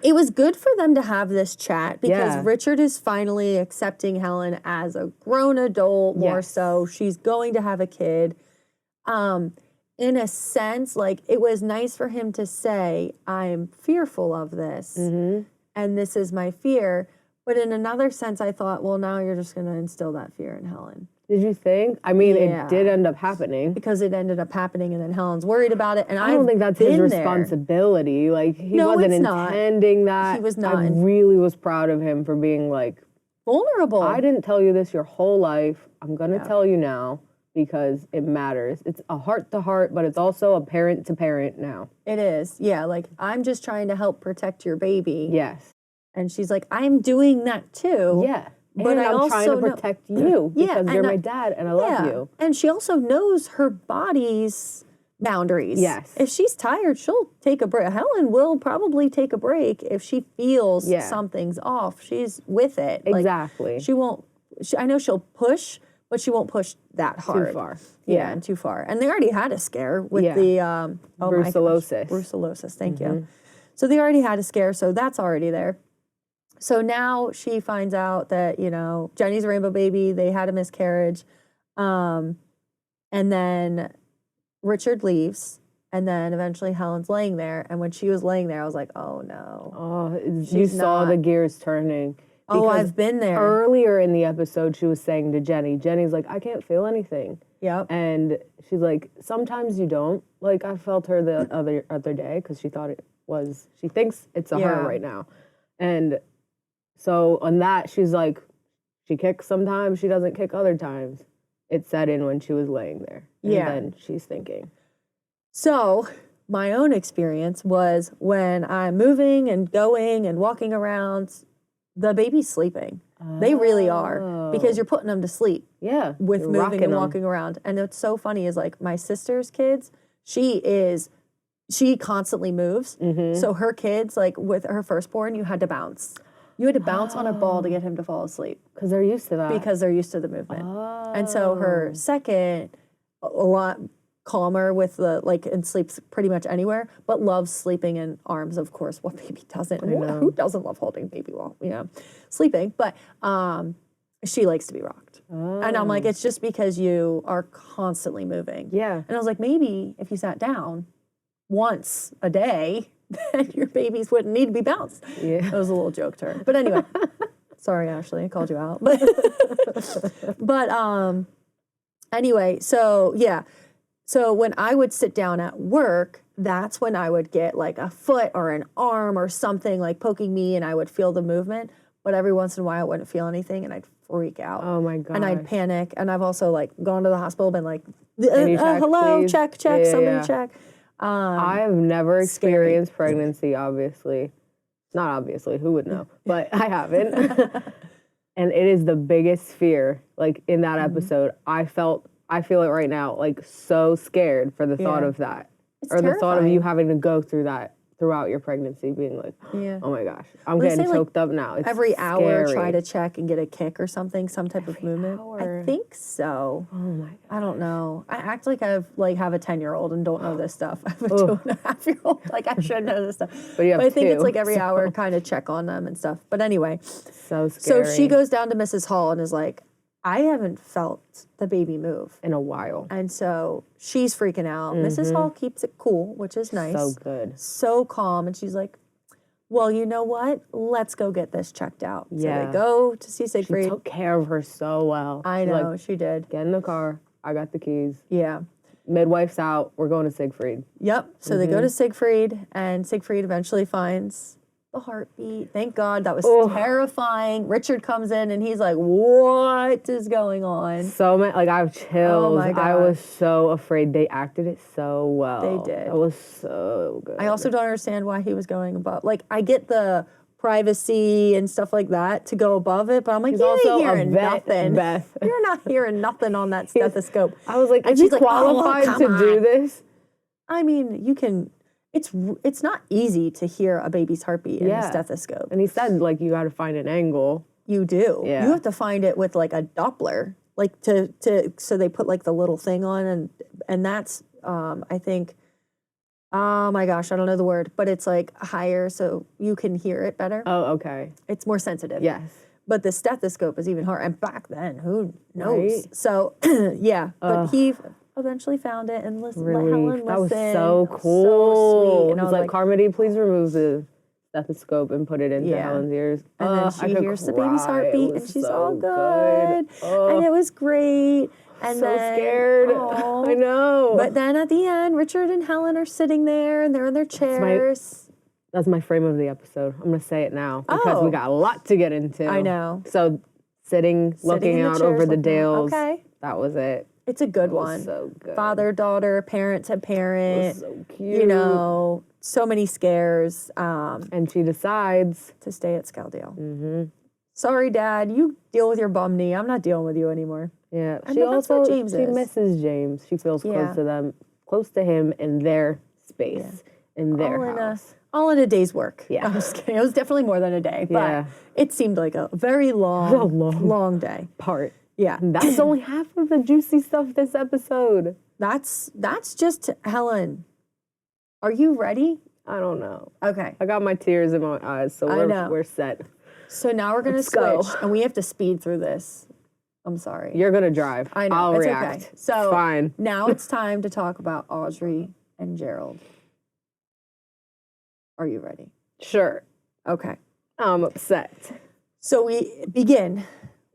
[SPEAKER 1] it was good for them to have this chat because
[SPEAKER 2] Yeah.
[SPEAKER 1] Richard is finally accepting Helen as a grown adult more
[SPEAKER 2] Yes.
[SPEAKER 1] so. She's going to have a kid. In a sense, like it was nice for him to say, I'm fearful of this and this is my fear. But in another sense, I thought, well, now you're just going to instill that fear in Helen.
[SPEAKER 2] Did you think? I mean,
[SPEAKER 1] Yeah.
[SPEAKER 2] it did end up happening.
[SPEAKER 1] Because it ended up happening and then Helen's worried about it. And
[SPEAKER 2] I don't think that's his
[SPEAKER 1] been there.
[SPEAKER 2] responsibility. Like, he
[SPEAKER 1] No,
[SPEAKER 2] wasn't
[SPEAKER 1] it's not.
[SPEAKER 2] intending that.
[SPEAKER 1] He was not.
[SPEAKER 2] I really was proud of him for being like,
[SPEAKER 1] Vulnerable.
[SPEAKER 2] I didn't tell you this your whole life. I'm going to tell you now because it matters. It's a heart to heart, but it's also a parent to parent now.
[SPEAKER 1] It is. Yeah, like I'm just trying to help protect your baby.
[SPEAKER 2] Yes.
[SPEAKER 1] And she's like, I'm doing that too.
[SPEAKER 2] Yeah.
[SPEAKER 1] But
[SPEAKER 2] and
[SPEAKER 1] I
[SPEAKER 2] I'm trying
[SPEAKER 1] also
[SPEAKER 2] to
[SPEAKER 1] know-
[SPEAKER 2] protect you
[SPEAKER 1] Yeah,
[SPEAKER 2] because
[SPEAKER 1] and
[SPEAKER 2] you're
[SPEAKER 1] I-
[SPEAKER 2] my dad and I love you.
[SPEAKER 1] And she also knows her body's boundaries.
[SPEAKER 2] Yes.
[SPEAKER 1] If she's tired, she'll take a break. Helen will probably take a break if she feels
[SPEAKER 2] Yeah.
[SPEAKER 1] something's off. She's with it. Like,
[SPEAKER 2] Exactly.
[SPEAKER 1] she won't, I know she'll push, but she won't push that hard.
[SPEAKER 2] Too far.
[SPEAKER 1] Yeah, and too far. And they already had a scare with
[SPEAKER 2] Yeah.
[SPEAKER 1] the oh my gosh,
[SPEAKER 2] Brucellosis.
[SPEAKER 1] brucellosis, thank you. So they already had a scare, so that's already there. So now she finds out that, you know, Jenny's a rainbow baby, they had a miscarriage. And then Richard leaves, and then eventually Helen's laying there. And when she was laying there, I was like, oh no.
[SPEAKER 2] Oh, you
[SPEAKER 1] She's
[SPEAKER 2] saw the
[SPEAKER 1] not-
[SPEAKER 2] gears turning.
[SPEAKER 1] Oh,
[SPEAKER 2] Because
[SPEAKER 1] I've been there.
[SPEAKER 2] Earlier in the episode, she was saying to Jenny's like, I can't feel anything.
[SPEAKER 1] Yep.
[SPEAKER 2] And she's like, sometimes you don't. Like, I felt her the other day because she thought it was, she thinks it's a
[SPEAKER 1] Yeah.
[SPEAKER 2] her right now. And so on that, she's like, she kicks sometimes, she doesn't kick other times. It set in when she was laying there. And
[SPEAKER 1] Yeah.
[SPEAKER 2] then she's thinking.
[SPEAKER 1] So my own experience was when I'm moving and going and walking around, the baby's sleeping. They really are because you're putting them to sleep
[SPEAKER 2] Yeah.
[SPEAKER 1] with
[SPEAKER 2] you're
[SPEAKER 1] moving
[SPEAKER 2] rocking
[SPEAKER 1] and
[SPEAKER 2] 'em.
[SPEAKER 1] walking around. And what's so funny is like my sister's kids, she constantly moves. So her kids, like with her firstborn, you had to bounce. You had to bounce on a ball to get him to fall asleep
[SPEAKER 2] Because they're used to that.
[SPEAKER 1] because they're used to the movement. And so her second, a lot calmer with the and sleeps pretty much anywhere, but loves sleeping in arms. Of course, what baby doesn't? Who doesn't love holding baby while sleeping? But she likes to be rocked, and I'm like, it's just because you are constantly moving.
[SPEAKER 2] Yeah.
[SPEAKER 1] And I was like, maybe if you sat down once a day, then your babies wouldn't need to be bounced.
[SPEAKER 2] Yeah.
[SPEAKER 1] That was a little joke to her. But anyway, sorry, Ashley, I called you out. But anyway, so yeah. So when I would sit down at work, that's when I would get like a foot or an arm or something like poking me and I would feel the movement. But every once in a while I wouldn't feel anything and I'd freak out.
[SPEAKER 2] Oh my God.
[SPEAKER 1] And I'd panic. And I've also like gone to the hospital, been like,
[SPEAKER 2] check,
[SPEAKER 1] hello,
[SPEAKER 2] please?
[SPEAKER 1] check,
[SPEAKER 2] Yeah,
[SPEAKER 1] somebody
[SPEAKER 2] yeah.
[SPEAKER 1] check.
[SPEAKER 2] I have never experienced pregnancy, obviously. Not obviously, who would know? But I haven't. And it is the biggest fear. Like in that episode, I feel it right now, like so scared for the thought of that.
[SPEAKER 1] It's
[SPEAKER 2] or the thought of you
[SPEAKER 1] terrifying.
[SPEAKER 2] having to go through that throughout your pregnancy, being like,
[SPEAKER 1] Yeah.
[SPEAKER 2] oh my gosh, I'm
[SPEAKER 1] They
[SPEAKER 2] getting
[SPEAKER 1] say, like,
[SPEAKER 2] choked up now. It's
[SPEAKER 1] Every hour,
[SPEAKER 2] scary.
[SPEAKER 1] try to check and get a kick or something, some type of movement.
[SPEAKER 2] hour.
[SPEAKER 1] I think so.
[SPEAKER 2] Oh my God.
[SPEAKER 1] I don't know. I act like I have a 10-year-old and don't know this stuff. I have a 2.5-year-old. Like I should know this stuff.
[SPEAKER 2] But you have
[SPEAKER 1] I think it's
[SPEAKER 2] two,
[SPEAKER 1] like every hour kind of check on them and stuff. But anyway,
[SPEAKER 2] So scary.
[SPEAKER 1] so she goes down to Mrs. Hall and is like, I haven't felt the baby move.
[SPEAKER 2] in a while.
[SPEAKER 1] And so she's freaking out. Mrs. Hall keeps it cool, which is nice.
[SPEAKER 2] So good.
[SPEAKER 1] So calm. And she's like, well, you know what? Let's go get this checked out. So
[SPEAKER 2] Yeah.
[SPEAKER 1] they go to see
[SPEAKER 2] She
[SPEAKER 1] Siegfried.
[SPEAKER 2] took care of her so well.
[SPEAKER 1] I
[SPEAKER 2] She's
[SPEAKER 1] know,
[SPEAKER 2] like,
[SPEAKER 1] she did.
[SPEAKER 2] get in the car. I got the keys.
[SPEAKER 1] Yeah.
[SPEAKER 2] Midwife's out. We're going to Siegfried.
[SPEAKER 1] Yep. So they go to Siegfried, and Siegfried eventually finds the heartbeat. Thank God. That was terrifying. Richard comes in, and he's like, what is going on?
[SPEAKER 2] So many, like I have chills.
[SPEAKER 1] Oh my
[SPEAKER 2] I was
[SPEAKER 1] gosh.
[SPEAKER 2] so afraid. They acted it so well.
[SPEAKER 1] They did.
[SPEAKER 2] That was so good.
[SPEAKER 1] I also don't understand why he was going above. Like, I get the privacy and stuff like that to go above it, but I'm like,
[SPEAKER 2] He's
[SPEAKER 1] you
[SPEAKER 2] also
[SPEAKER 1] ain't
[SPEAKER 2] a
[SPEAKER 1] hearing
[SPEAKER 2] vet,
[SPEAKER 1] nothing.
[SPEAKER 2] Beth.
[SPEAKER 1] You're not hearing nothing on that stethoscope.
[SPEAKER 2] I was like,
[SPEAKER 1] And
[SPEAKER 2] is he
[SPEAKER 1] she's like, oh,
[SPEAKER 2] qualified
[SPEAKER 1] come
[SPEAKER 2] to do
[SPEAKER 1] on.
[SPEAKER 2] this?
[SPEAKER 1] I mean, you can. It's not easy to hear a baby's heartbeat in a
[SPEAKER 2] Yeah.
[SPEAKER 1] stethoscope.
[SPEAKER 2] And he said, like, you got to find an angle.
[SPEAKER 1] You do.
[SPEAKER 2] Yeah.
[SPEAKER 1] You have to find it with like a Doppler, like to so they put like the little thing on and that's I think. Oh my gosh, I don't know the word, but it's like higher so you can hear it better.
[SPEAKER 2] Oh, okay.
[SPEAKER 1] It's more sensitive.
[SPEAKER 2] Yes.
[SPEAKER 1] But the stethoscope is even harder. And back then, who knows?
[SPEAKER 2] Right?
[SPEAKER 1] So, yeah. But he eventually found it and let Helen listen.
[SPEAKER 2] That was
[SPEAKER 1] It
[SPEAKER 2] so
[SPEAKER 1] was
[SPEAKER 2] cool.
[SPEAKER 1] So sweet. And I
[SPEAKER 2] He's
[SPEAKER 1] was
[SPEAKER 2] like, Carmody, please remove the stethoscope and put it into
[SPEAKER 1] Yeah.
[SPEAKER 2] Helen's ears.
[SPEAKER 1] and
[SPEAKER 2] I
[SPEAKER 1] then she
[SPEAKER 2] could
[SPEAKER 1] hears the baby's
[SPEAKER 2] cry. It
[SPEAKER 1] heartbeat
[SPEAKER 2] was
[SPEAKER 1] and she's
[SPEAKER 2] so
[SPEAKER 1] all good. And it was great. And
[SPEAKER 2] so
[SPEAKER 1] then,
[SPEAKER 2] scared.
[SPEAKER 1] aw.
[SPEAKER 2] I know.
[SPEAKER 1] But then at the end, Richard and Helen are sitting there and they're in their chairs.
[SPEAKER 2] That's my frame of the episode. I'm going to say it now because
[SPEAKER 1] Oh.
[SPEAKER 2] we got a lot to get into.
[SPEAKER 1] I know.
[SPEAKER 2] So sitting looking
[SPEAKER 1] in the
[SPEAKER 2] out
[SPEAKER 1] chairs,
[SPEAKER 2] over the
[SPEAKER 1] looking out.
[SPEAKER 2] dales.
[SPEAKER 1] Okay.
[SPEAKER 2] That was it.
[SPEAKER 1] It's a good
[SPEAKER 2] It was
[SPEAKER 1] one.
[SPEAKER 2] so good.
[SPEAKER 1] Father, daughter, parent to
[SPEAKER 2] It
[SPEAKER 1] parent.
[SPEAKER 2] was so cute.
[SPEAKER 1] You know, so many scares
[SPEAKER 2] And she decides.
[SPEAKER 1] to stay at Skeldale. Sorry, Dad. You deal with your bum knee. I'm not dealing with you anymore.
[SPEAKER 2] Yeah.
[SPEAKER 1] I
[SPEAKER 2] She
[SPEAKER 1] know that's where
[SPEAKER 2] also
[SPEAKER 1] James
[SPEAKER 2] she
[SPEAKER 1] is.
[SPEAKER 2] misses James. She feels
[SPEAKER 1] Yeah.
[SPEAKER 2] close to them, close to him in their space, in their house.
[SPEAKER 1] All in a day's work.
[SPEAKER 2] Yeah.
[SPEAKER 1] I'm just kidding. It was definitely more than a day, but
[SPEAKER 2] Yeah.
[SPEAKER 1] it seemed like a very long, long day.
[SPEAKER 2] Part.
[SPEAKER 1] Yeah.
[SPEAKER 2] And that's only half of the juicy stuff this episode.
[SPEAKER 1] That's just Helen. Are you ready?
[SPEAKER 2] I don't know.
[SPEAKER 1] Okay.
[SPEAKER 2] I got my tears in my eyes, so
[SPEAKER 1] know.
[SPEAKER 2] we're set.
[SPEAKER 1] So now we're gonna
[SPEAKER 2] Let's
[SPEAKER 1] switch,
[SPEAKER 2] go.
[SPEAKER 1] and we have to speed through this. I'm sorry.
[SPEAKER 2] You're gonna drive.
[SPEAKER 1] I know.
[SPEAKER 2] I'll
[SPEAKER 1] it's
[SPEAKER 2] react.
[SPEAKER 1] okay. So
[SPEAKER 2] It's fine.
[SPEAKER 1] now it's time to talk about Audrey and Gerald. Are you ready?
[SPEAKER 2] Sure.
[SPEAKER 1] Okay.
[SPEAKER 2] I'm upset.
[SPEAKER 1] So we begin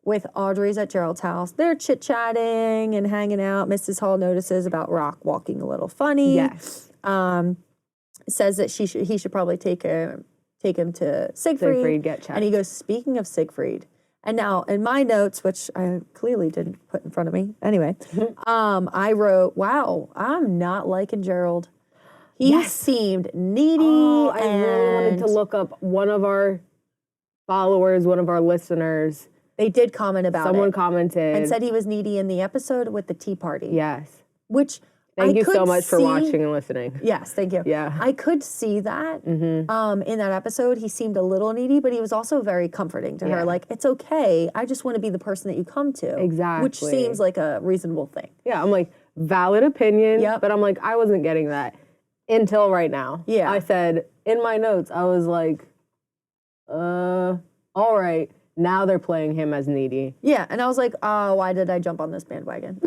[SPEAKER 1] with Audrey's at Gerald's house. They're chit-chatting and hanging out. Mrs. Hall notices about Rock walking a little funny.
[SPEAKER 2] Yes.
[SPEAKER 1] Says that he should probably take him to Siegfried.
[SPEAKER 2] Siegfried, get checked.
[SPEAKER 1] And he goes, speaking of Siegfried. And now in my notes, which I clearly didn't put in front of me. Anyway, I wrote, wow, I'm not liking Gerald. He seemed needy.
[SPEAKER 2] I
[SPEAKER 1] and
[SPEAKER 2] really wanted to look up one of our followers, one of our listeners.
[SPEAKER 1] They did comment about
[SPEAKER 2] Someone
[SPEAKER 1] it.
[SPEAKER 2] commented.
[SPEAKER 1] And said he was needy in the episode with the tea party.
[SPEAKER 2] Yes.
[SPEAKER 1] Which
[SPEAKER 2] Thank
[SPEAKER 1] I
[SPEAKER 2] you so
[SPEAKER 1] could
[SPEAKER 2] much for
[SPEAKER 1] see-
[SPEAKER 2] watching and listening.
[SPEAKER 1] Yes, thank you.
[SPEAKER 2] Yeah.
[SPEAKER 1] I could see that in that episode. He seemed a little needy, but he was also very comforting to
[SPEAKER 2] Yeah.
[SPEAKER 1] her. Like, it's okay. I just want to be the person that you come to.
[SPEAKER 2] Exactly.
[SPEAKER 1] Which seems like a reasonable thing.
[SPEAKER 2] Yeah, I'm like, valid opinion.
[SPEAKER 1] Yep.
[SPEAKER 2] But I'm like, I wasn't getting that until right now.
[SPEAKER 1] Yeah.
[SPEAKER 2] I said, in my notes, I was like, all right. Now they're playing him as needy.
[SPEAKER 1] Yeah, and I was like, why did I jump on this bandwagon?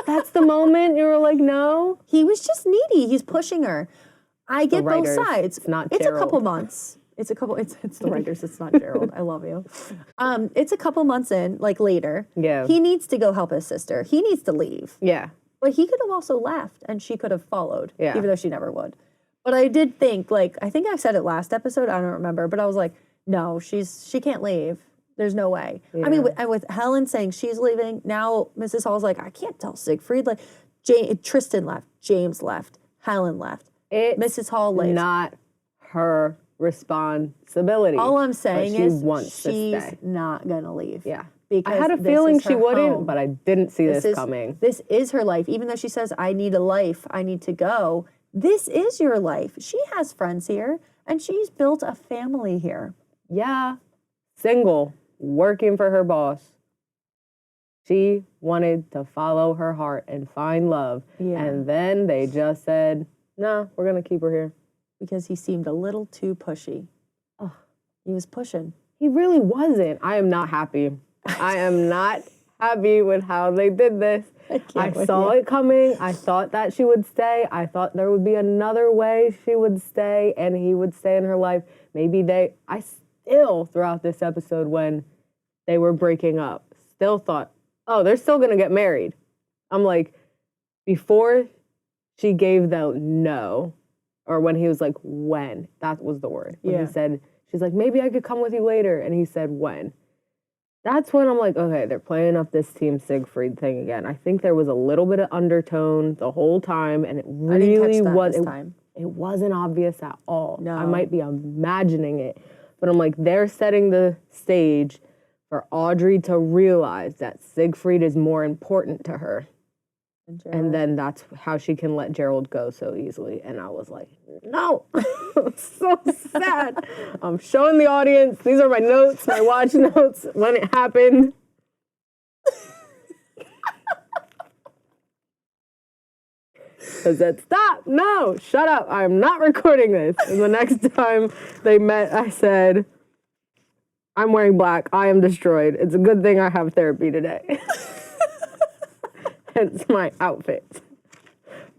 [SPEAKER 2] That's the moment you were like, no.
[SPEAKER 1] He was just needy. He's pushing her. I get both
[SPEAKER 2] writers.
[SPEAKER 1] sides.
[SPEAKER 2] It's not
[SPEAKER 1] It's
[SPEAKER 2] Gerald.
[SPEAKER 1] a couple months. It's the writers. It's not Gerald. I love you. It's a couple months in, like later.
[SPEAKER 2] Yeah.
[SPEAKER 1] He needs to go help his sister. He needs to leave.
[SPEAKER 2] Yeah.
[SPEAKER 1] But he could have also left, and she could have followed.
[SPEAKER 2] Yeah.
[SPEAKER 1] Even though she never would. But I did think, like, I think I said it last episode. I don't remember, but I was like, no, she can't leave. There's no way. I mean, and with Helen saying she's leaving, now Mrs. Hall's like, I can't tell Siegfried. Like, Tristan left, James left, Helen left. Mrs. Hall leaves.
[SPEAKER 2] Not her responsibility.
[SPEAKER 1] All I'm saying is
[SPEAKER 2] she's
[SPEAKER 1] not gonna leave.
[SPEAKER 2] Yeah.
[SPEAKER 1] Because
[SPEAKER 2] I had a
[SPEAKER 1] this
[SPEAKER 2] feeling
[SPEAKER 1] is
[SPEAKER 2] she
[SPEAKER 1] her
[SPEAKER 2] wouldn't,
[SPEAKER 1] home.
[SPEAKER 2] but I didn't see this coming.
[SPEAKER 1] This is her life. Even though she says, I need a life, I need to go. This is your life. She has friends here, and she's built a family here.
[SPEAKER 2] Yeah. Single, working for her boss. She wanted to follow her heart and find love.
[SPEAKER 1] Yeah.
[SPEAKER 2] And then they just said, no, we're going to keep her here.
[SPEAKER 1] Because he seemed a little too pushy. Oh, he was pushing.
[SPEAKER 2] He really wasn't. I am not happy. I am not happy with how they did this. I saw it coming. I thought that she would stay. I thought there would be another way she would stay and he would stay in her life. I still, throughout this episode when they were breaking up, still thought, oh, they're still going to get married. I'm like, before she gave the no, or when he was like, when, that was the word. When he said, she's like, maybe I could come with you later. And he said, when. That's when I'm like, okay, they're playing up this Team Siegfried thing again. I think there was a little bit of undertone the whole time, and it really it wasn't obvious at all.
[SPEAKER 1] No.
[SPEAKER 2] I might be imagining it, but I'm like, they're setting the stage for Audrey to realize that Siegfried is more important to her. And then that's how she can let Gerald go so easily. And I was like, no, so sad. I'm showing the audience. These are my notes, my watch notes when it happened. I said, stop, no, shut up. I'm not recording this. And the next time they met, I said, I'm wearing black. I am destroyed. It's a good thing I have therapy today. Hence my outfit.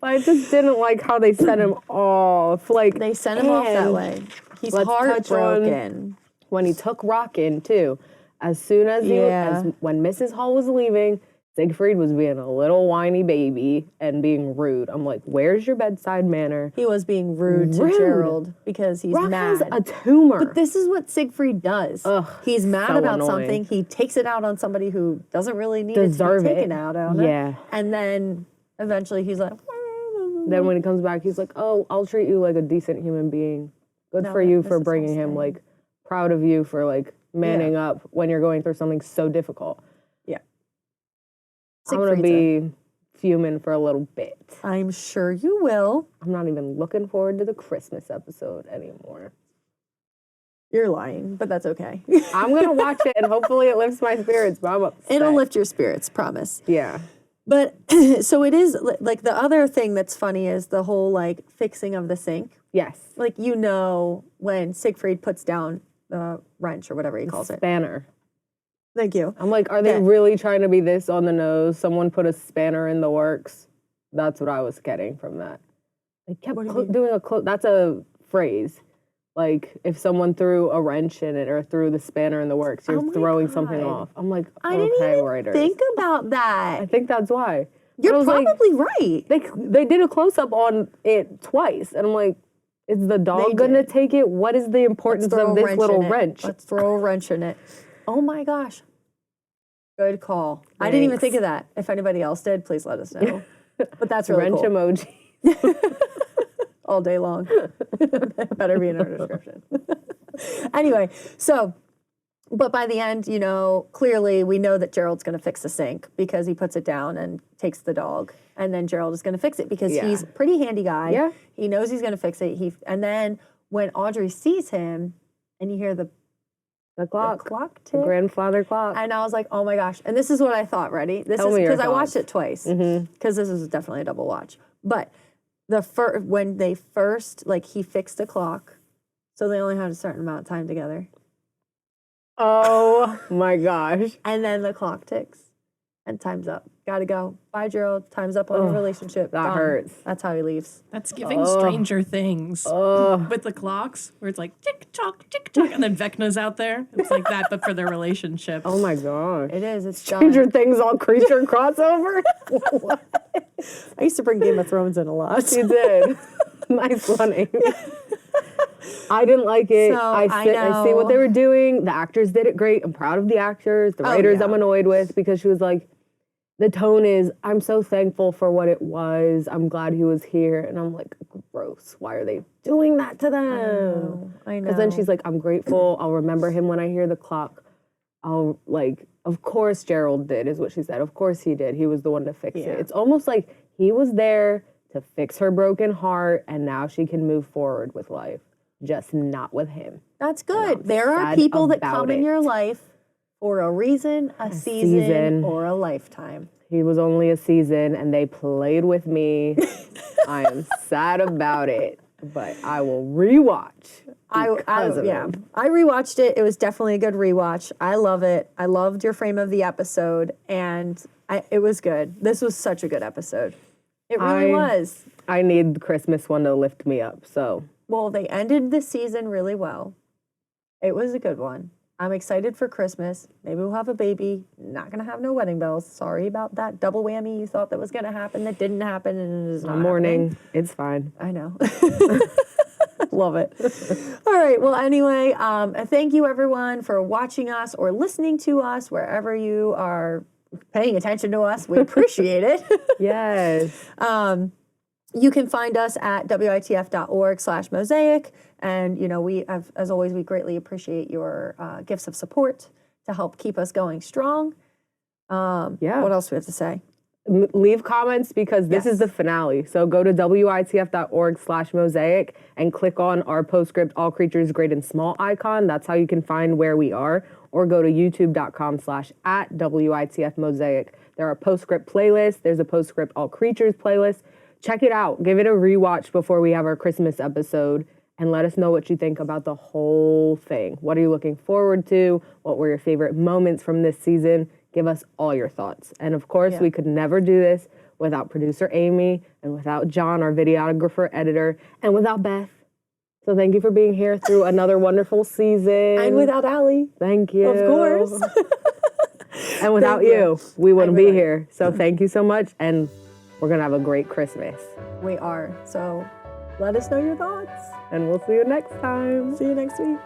[SPEAKER 2] But I just didn't like how they sent him off. Like
[SPEAKER 1] they sent him off that way. He's heartbroken.
[SPEAKER 2] When he took Rockin' too. As soon as when Mrs. Hall was leaving, Siegfried was being a little whiny baby and being rude. I'm like, where's your bedside manner?
[SPEAKER 1] He was being rude to Gerald because he's
[SPEAKER 2] Rock
[SPEAKER 1] mad.
[SPEAKER 2] has a tumor.
[SPEAKER 1] But this is what Siegfried does.
[SPEAKER 2] Ugh,
[SPEAKER 1] he's mad
[SPEAKER 2] so
[SPEAKER 1] about
[SPEAKER 2] annoying.
[SPEAKER 1] something. He takes it out on somebody who doesn't really need
[SPEAKER 2] Deserve
[SPEAKER 1] it to be
[SPEAKER 2] it.
[SPEAKER 1] taken out on.
[SPEAKER 2] Yeah.
[SPEAKER 1] And then eventually he's like,
[SPEAKER 2] Then when he comes back, he's like, oh, I'll treat you like a decent human being. Good for you for bringing him, like, proud of you for, like, manning up when you're going through something so difficult.
[SPEAKER 1] Yeah.
[SPEAKER 2] I'm going to be fuming for a little bit.
[SPEAKER 1] I'm sure you will.
[SPEAKER 2] I'm not even looking forward to the Christmas episode anymore.
[SPEAKER 1] You're lying, but that's okay.
[SPEAKER 2] I'm going to watch it, and hopefully it lifts my spirits, but I'm upset.
[SPEAKER 1] It'll lift your spirits, promise.
[SPEAKER 2] Yeah.
[SPEAKER 1] But, so it is, like, the other thing that's funny is the whole, like, fixing of the sink.
[SPEAKER 2] Yes.
[SPEAKER 1] Like, you know, when Siegfried puts down the wrench or whatever he calls it.
[SPEAKER 2] Spanner.
[SPEAKER 1] Thank you.
[SPEAKER 2] I'm like, are they really trying to be this on the nose? Someone put a spanner in the works. That's what I was getting from that. They kept doing that's a phrase. Like, if someone threw a wrench in it or threw the spanner in the works, you're throwing something off. I'm like,
[SPEAKER 1] I didn't even
[SPEAKER 2] writers.
[SPEAKER 1] think about that.
[SPEAKER 2] I think that's why.
[SPEAKER 1] You're probably right.
[SPEAKER 2] They did a close-up on it twice, and I'm like, is the dog going to take it? What is the importance of this little wrench?
[SPEAKER 1] Let's throw a wrench in it. Oh my gosh. Good call. Thanks. I didn't even think of that. If anybody else did, please let us know. But that's really
[SPEAKER 2] wrench
[SPEAKER 1] cool.
[SPEAKER 2] emoji.
[SPEAKER 1] All day long. Better be in our description. Anyway, so, but by the end, you know, clearly we know that Gerald's going to fix the sink because he puts it down and takes the dog. And then Gerald is going to fix it because he's a pretty handy guy.
[SPEAKER 2] Yeah.
[SPEAKER 1] He knows he's going to fix it. And then when Audrey sees him and you hear the clock tick.
[SPEAKER 2] The grandfather clock.
[SPEAKER 1] And I was like, oh my gosh. And this is what I thought, ready? This is because I watched it twice. Because this is definitely a double watch. But when they first, like, he fixed the clock, so they only had a certain amount of time together.
[SPEAKER 2] Oh my gosh.
[SPEAKER 1] And then the clock ticks. and time's up. Gotta go. Bye, Gerald. Time's up on your relationship.
[SPEAKER 2] That
[SPEAKER 1] Done.
[SPEAKER 2] hurts.
[SPEAKER 1] That's how he leaves.
[SPEAKER 3] That's giving Stranger Things with the clocks, where it's like tick tock, and then Vecna's out there. It's like that, but for their relationship.
[SPEAKER 2] Oh my gosh.
[SPEAKER 1] It is. It's
[SPEAKER 2] Stranger
[SPEAKER 1] done.
[SPEAKER 2] Things all creature crossover?
[SPEAKER 1] I used to bring Game of Thrones in a lot.
[SPEAKER 2] You did. Nice one, Amy. I didn't like it.
[SPEAKER 1] So,
[SPEAKER 2] I see what they were doing. The actors did it great. I'm proud of the actors. The writers I'm annoyed with because she was like, the tone is, I'm so thankful for what it was. I'm glad he was here. And I'm like, gross. Why are they doing that to them?
[SPEAKER 1] I know.
[SPEAKER 2] Because then she's like, I'm grateful. I'll remember him when I hear the clock. I'll like, of course Gerald did, is what she said. Of course he did. He was the one to fix it. It's almost like he was there to fix her broken heart, and now she can move forward with life. Just not with him.
[SPEAKER 1] That's good. There are people that come in your life for a reason, a season, or a lifetime.
[SPEAKER 2] He was only a season, and they played with me. I am sad about it, but I will rewatch. I
[SPEAKER 1] rewatched it. It was definitely a good rewatch. I love it. I loved your frame of the episode, and it was good. This was such a good episode. It really was.
[SPEAKER 2] I need the Christmas one to lift me up. So,
[SPEAKER 1] well, they ended the season really well. It was a good one. I'm excited for Christmas. Maybe we'll have a baby. Not gonna have no wedding bells. Sorry about that double whammy you thought that was gonna happen that didn't happen, and it is not
[SPEAKER 2] morning.
[SPEAKER 1] happening.
[SPEAKER 2] It's fine.
[SPEAKER 1] I know. Love it. All right. Well, anyway, thank you everyone for watching us or listening to us wherever you are paying attention to us. We appreciate it.
[SPEAKER 2] Yes.
[SPEAKER 1] You can find us at witf.org/mosaic. And, we have, as always, we greatly appreciate your gifts of support to help keep us going strong. What else do we have to say?
[SPEAKER 2] Leave comments because this is the finale. So go to witf.org/mosaic and click on our Postscript All Creatures Great and Small icon. That's how you can find where we are. Or go to youtube.com/@WITFmosaic. There are Postscript playlists. There's a Postscript All Creatures playlist. Check it out. Give it a rewatch before we have our Christmas episode. And let us know what you think about the whole thing. What are you looking forward to? What were your favorite moments from this season? Give us all your thoughts. And of course, we could never do this without producer Aimee and without Jon, our videographer, editor, and without Beth. So thank you for being here through another wonderful season.
[SPEAKER 1] And without Alli.
[SPEAKER 2] Thank you.
[SPEAKER 1] Of course.
[SPEAKER 2] And without you, we wouldn't be here. So thank you so much. And we're going to have a great Christmas.
[SPEAKER 1] We are. So let us know your thoughts.
[SPEAKER 2] And we'll see you next time.
[SPEAKER 1] See you next week.